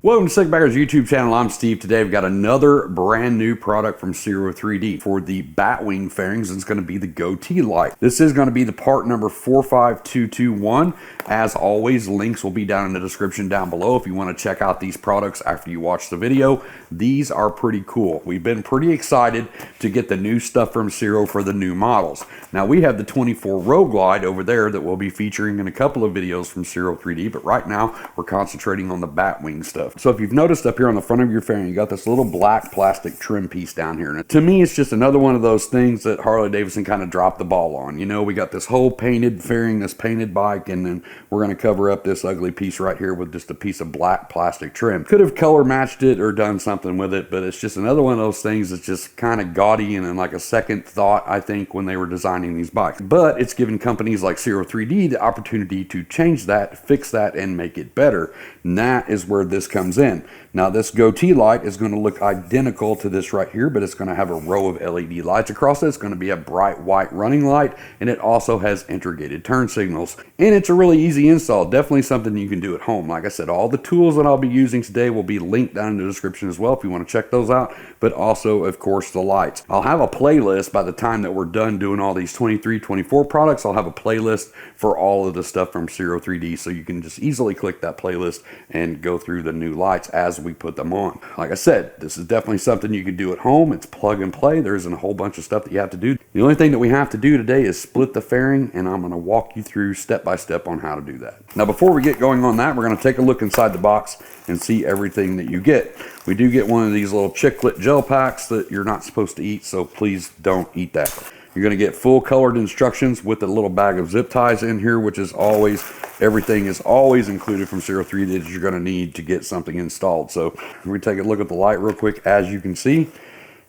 Welcome to Sikbaggers YouTube channel. I'm Steve. Today we've got another brand new product from Ciro3D for the Batwing fairings. It's going to be the GOAT T Light. This is going to be the part number 45221. As always, links will be down in the description down below if you want to check out these products after you watch the video. These are pretty cool. We've been pretty excited to get the new stuff from Ciro for the new models. Now we have the 24 Row Glide over there that we'll be featuring in a couple of videos from Ciro3D, but right now we're concentrating on the Batwing stuff. So if you've noticed up here on the front of your fairing, you got this little black plastic trim piece down here. And to me, it's just another one of those things that Harley-Davidson kind of dropped the ball on. You know, we got this whole painted fairing, this painted bike, and then we're going to cover up this ugly piece right here with just a piece of black plastic trim. Could have color matched it or done something with it, but it's just another one of those things that's just kind of gaudy and like a second thought, I think, when they were designing these bikes. But it's given companies like Ciro3D the opportunity to change that, fix that, and make it better. And that is where this comes in. Now this GOAT T Light is going to look identical to this right here, but it's going to have a row of LED lights across it. It's going to be a bright white running light, and it also has integrated turn signals. And it's a really easy install, definitely something you can do at home. Like I said, all the tools that I'll be using today will be linked down in the description as well if you want to check those out, but also, of course, the lights. I'll have a playlist by the time that we're done doing all these 23, 24 products. I'll have a playlist for all of the stuff from Ciro3D, so you can just easily click that playlist and go through the new lights as we put them on. Like I said, this is definitely something you can do at home. It's plug and play. There isn't a whole bunch of stuff that you have to do. The only thing that we have to do today is split the fairing, and I'm going to walk you through step by step on how to do that. Now before we get going on that, we're going to take a look inside the box and see everything that you get. We do get one of these little chiclet gel packs that you're not supposed to eat, so please don't eat that. You're going to get full colored instructions with a little bag of zip ties in here, which is always, everything is always included from Ciro3D that you're going to need to get something installed. So we take a look at the light real quick. As you can see,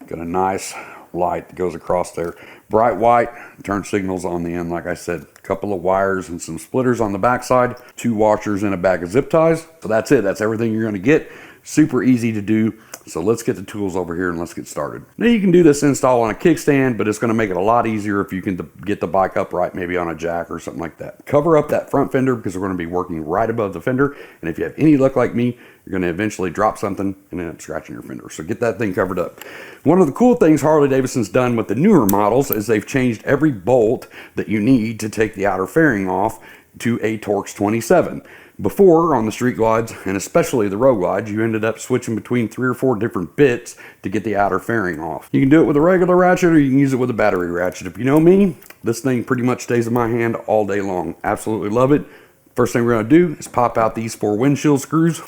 got a nice light that goes across there. Bright white, turn signals on the end. Like I said, a couple of wires and some splitters on the backside, 2 washers and a bag of zip ties. So that's it. That's everything you're going to get. Super easy to do. So let's get the tools over here and let's get started. Now you can do this install on a kickstand, but it's going to make it a lot easier if you can get the bike upright, maybe on a jack or something like that. Cover up that front fender because we're going to be working right above the fender. And if you have any luck like me, you're going to eventually drop something and end up scratching your fender. So get that thing covered up. One of the cool things Harley-Davidson's done with the newer models is they've changed every bolt that you need to take the outer fairing off to a Torx 27. Before, on the street glides, and especially the road glides, you ended up switching between 3 or 4 different bits to get the outer fairing off. You can do it with a regular ratchet or you can use it with a battery ratchet. If you know me, this thing pretty much stays in my hand all day long. Absolutely love it. First thing we're going to do is pop out these 4 windshield screws.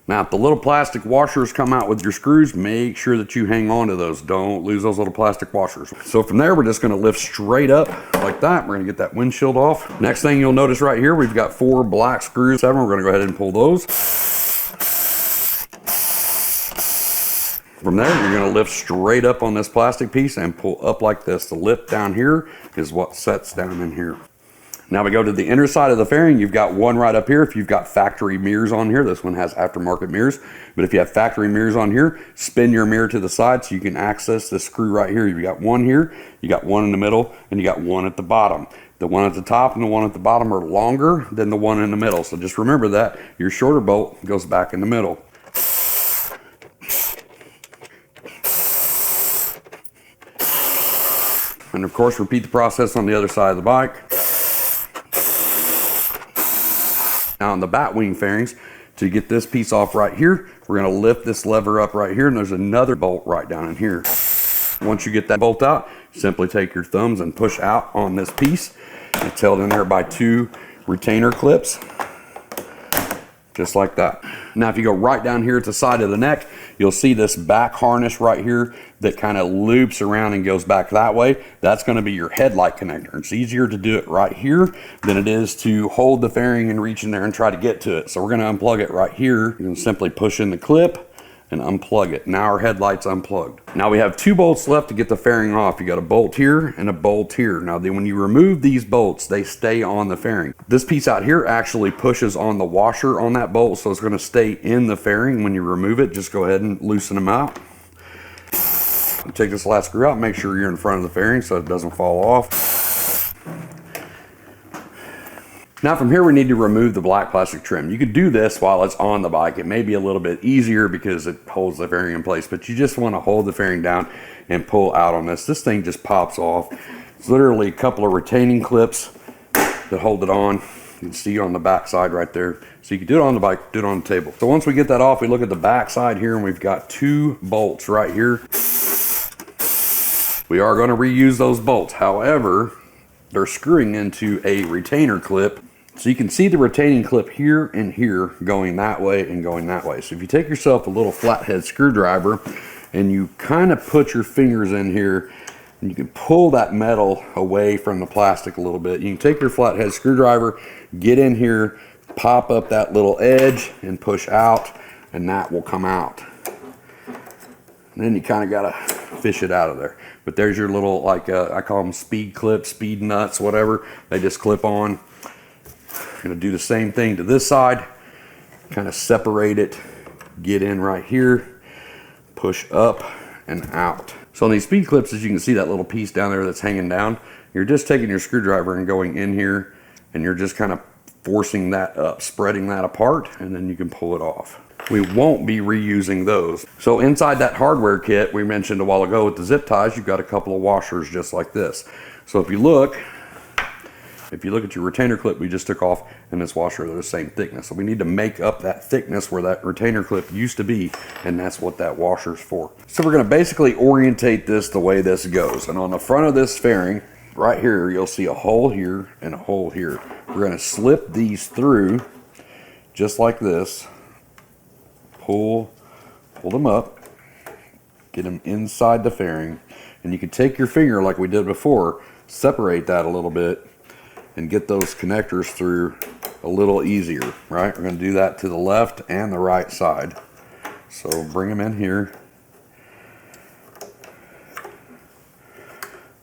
Now, if the little plastic washers come out with your screws, make sure that you hang on to those. Don't lose those little plastic washers. So from there, we're just going to lift straight up like that. We're going to get that windshield off. Next thing you'll notice right here, we've got 4 black screws. 7. We're going to go ahead and pull those. From there, you're going to lift straight up on this plastic piece and pull up like this. The lift down here is what sets down in here. Now we go to the inner side of the fairing. You've got one right up here. If you've got factory mirrors on here, this one has aftermarket mirrors. But if you have factory mirrors on here, spin your mirror to the side so you can access this screw right here. You've got one here, you got one in the middle, and you got one at the bottom. The one at the top and the one at the bottom are longer than the one in the middle. So just remember that your shorter bolt goes back in the middle. And of course, repeat the process on the other side of the bike. Now on the Batwing fairings, to get this piece off right here, we're going to lift this lever up right here, and there's another bolt right down in here. Once you get that bolt out, simply take your thumbs and push out on this piece. It's held in there by 2 retainer clips, just like that. Now if you go right down here at the side of the neck, you'll see this back harness right here that kind of loops around and goes back that way. That's going to be your headlight connector. It's easier to do it right here than it is to hold the fairing and reach in there and try to get to it. So we're going to unplug it right here. You can simply push in the clip and unplug it. Now our headlight's unplugged. Now we have 2 bolts left to get the fairing off. You got a bolt here and a bolt here. Now then when you remove these bolts, they stay on the fairing. This piece out here actually pushes on the washer on that bolt, so it's going to stay in the fairing. When you remove it, just go ahead and loosen them out. Take this last screw out, make sure you're in front of the fairing so it doesn't fall off. Now from here we need to remove the black plastic trim. You could do this while it's on the bike. It may be a little bit easier because it holds the fairing in place, but you just want to hold the fairing down and pull out on this. This thing just pops off. It's literally a couple of retaining clips that hold it on. You can see on the back side right there. So you can do it on the bike, do it on the table. So once we get that off, we look at the back side here and we've got 2 bolts right here. We are going to reuse those bolts. However, they're screwing into a retainer clip. So you can see the retaining clip here and here going that way and going that way. So if you take yourself a little flathead screwdriver and you kind of put your fingers in here and you can pull that metal away from the plastic a little bit. You can take your flathead screwdriver, get in here, pop up that little edge and push out, and that will come out. And then you kind of got to fish it out of there. But there's your little, like I call them speed clips, speed nuts, whatever. They just clip on. Going to do the same thing to this side, kind of separate it, get in right here, push up and out. So on these speed clips, as you can see that little piece down there that's hanging down, you're just taking your screwdriver and going in here and you're just kind of forcing that up, spreading that apart, and then you can pull it off. We won't be reusing those. So inside that hardware kit we mentioned a while ago with the zip ties, you've got a couple of washers just like this. So if you look at your retainer clip we just took off and this washer, they're the same thickness. So we need to make up that thickness where that retainer clip used to be, and that's what that washer's for. So we're going to basically orientate this the way this goes. And on the front of this fairing, right here, you'll see a hole here and a hole here. We're going to slip these through just like this. Pull them up, get them inside the fairing, and you can take your finger like we did before, separate that a little bit, and get those connectors through a little easier, right? We're going to do that to the left and the right side. So bring them in here,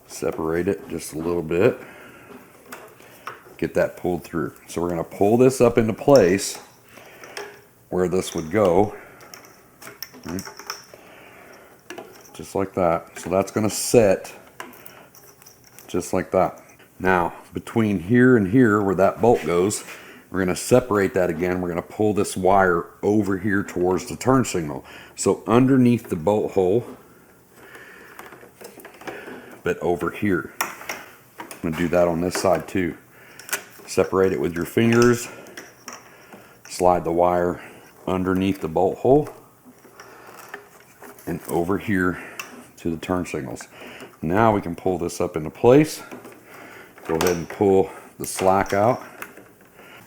separate it just a little bit, get that pulled through. So we're going to pull this up into place where this would go, right? Just like that. So that's going to set just like that. Now, between here and here where that bolt goes, we're going to separate that again. We're going to pull this wire over here towards the turn signal. So underneath the bolt hole, but over here. I'm going to do that on this side too. Separate it with your fingers, slide the wire underneath the bolt hole, and over here to the turn signals. Now we can pull this up into place. Go ahead and pull the slack out.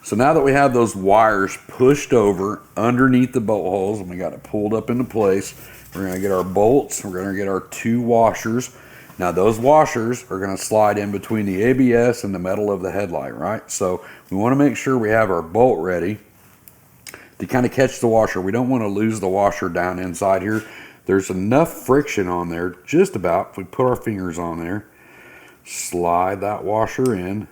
So now that we have those wires pushed over underneath the bolt holes and we got it pulled up into place, we're going to get our bolts, we're going to get our 2 washers. Now those washers are going to slide in between the ABS and the metal of the headlight, right? So we want to make sure we have our bolt ready to kind of catch the washer. We don't want to lose the washer down inside here. There's enough friction on there, just about, if we put our fingers on there, slide that washer in,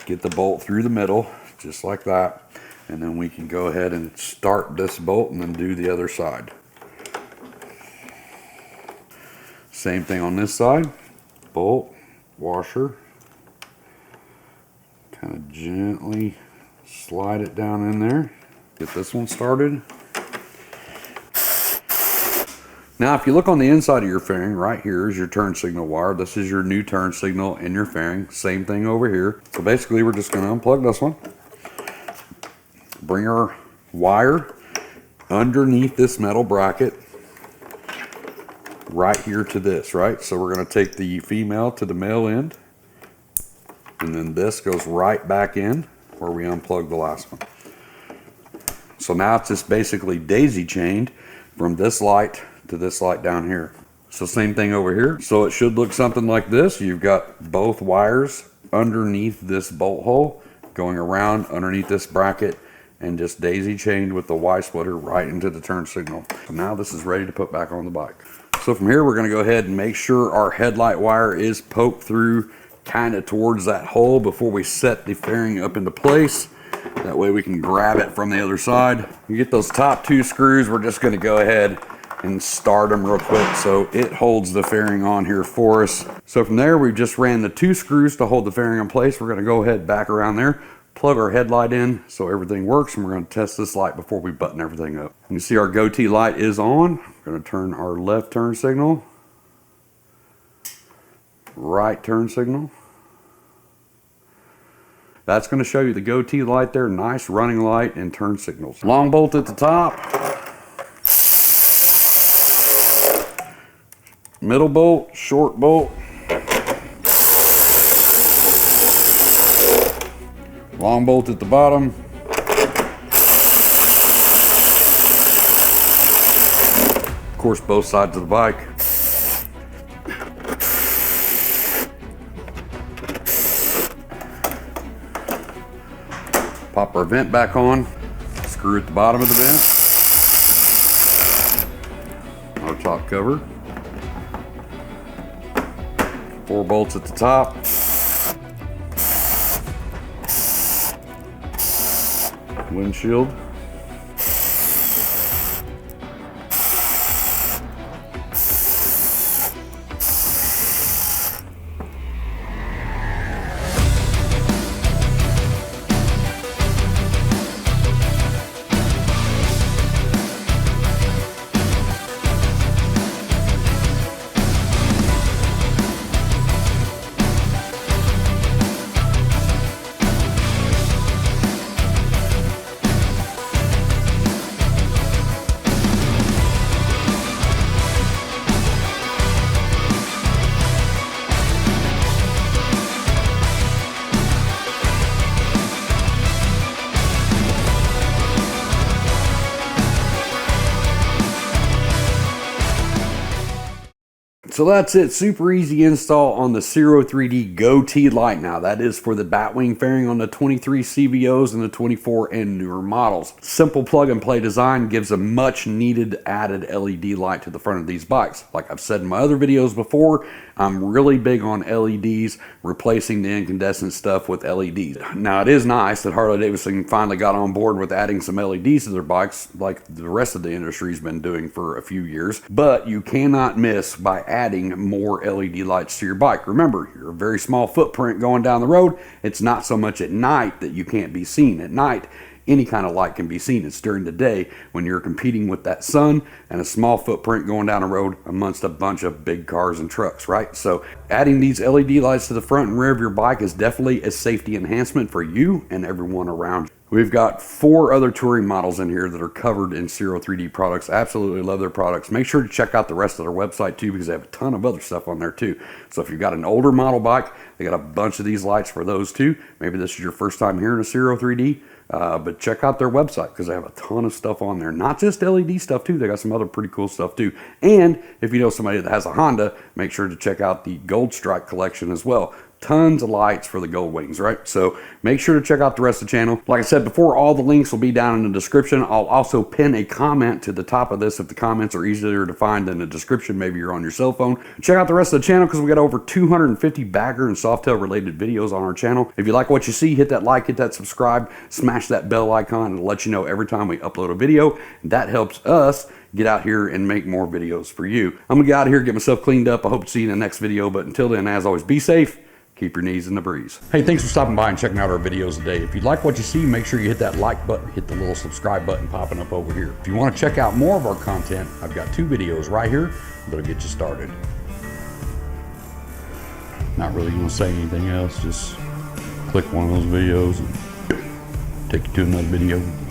get the bolt through the middle, just like that, and then we can go ahead and start this bolt and then do the other side. Same thing on this side, bolt, washer, kind of gently slide it down in there, get this one started. Now if you look on the inside of your fairing, right here is your turn signal wire. This is your new turn signal in your fairing. Same thing over here. So basically we're just going to unplug this one, bring our wire underneath this metal bracket right here to this, right? So we're going to take the female to the male end, and then this goes right back in where we unplugged the last one. So now it's just basically daisy chained from this light to this light down here. So same thing over here. So it should look something like this. You've got both wires underneath this bolt hole going around underneath this bracket and just daisy chained with the Y splitter right into the turn signal. So now this is ready to put back on the bike. So from here we're going to go ahead and make sure our headlight wire is poked through kind of towards that hole before we set the fairing up into place. That way we can grab it from the other side. You get those top 2 screws, we're just going to go ahead and start them real quick so it holds the fairing on here for us. So from there, we've just ran the 2 screws to hold the fairing in place. We're gonna go ahead back around there, plug our headlight in so everything works, and we're gonna test this light before we button everything up. You can see our GOAT T light is on. We're gonna turn our left turn signal, right turn signal. That's going to show you the GOAT T light there, nice running light and turn signals. Long bolt at the top, middle bolt, short bolt, long bolt at the bottom, of course both sides of the bike. Pop our vent back on, screw at the bottom of the vent, our top cover, 4 bolts at the top, windshield, So that's it, super easy install on the Ciro3D GOAT T Light. Now that is for the Batwing fairing on the 23 CVOs and the 24 and newer models. Simple plug and play design gives a much needed added LED light to the front of these bikes. Like I've said in my other videos before, I'm really big on LEDs, replacing the incandescent stuff with LEDs. Now it is nice that Harley-Davidson finally got on board with adding some LEDs to their bikes like the rest of the industry's been doing for a few years, but you cannot miss by adding more LED lights to your bike. Remember, you're a very small footprint going down the road. It's not so much at night that you can't be seen. At night, any kind of light can be seen. It's during the day when you're competing with that sun and a small footprint going down the road amongst a bunch of big cars and trucks, right? So adding these LED lights to the front and rear of your bike is definitely a safety enhancement for you and everyone around you. We've got 4 other touring models in here that are covered in Ciro3D products. Absolutely love their products. Make sure to check out the rest of their website too, because they have a ton of other stuff on there too. So if you've got an older model bike, they got a bunch of these lights for those too. Maybe this is your first time hearing of Ciro3D. But check out their website because they have a ton of stuff on there. Not just LED stuff too, they got some other pretty cool stuff too. And if you know somebody that has a Honda, make sure to check out the Gold Strike collection as well. Tons of lights for the gold wings, right? So make sure to check out the rest of the channel. Like I said before, all the links will be down in the description. I'll also pin a comment to the top of this if the comments are easier to find than the description. Maybe you're on your cell phone. Check out the rest of the channel because we got over 250 bagger and softail related videos on our channel. If you like what you see, hit that like, hit that subscribe, smash that bell icon, and it'll let you know every time we upload a video. That helps us get out here and make more videos for you. I'm gonna get out of here, get myself cleaned up. I hope to see you in the next video, but until then, as always, be safe. Keep your knees in the breeze. Hey, thanks for stopping by and checking out our videos today. If you like what you see, make sure you hit that like button, hit the little subscribe button popping up over here. If you want to check out more of our content, I've got 2 videos right here that'll get you started. Not really going to say anything else, just click one of those videos and take you to another video.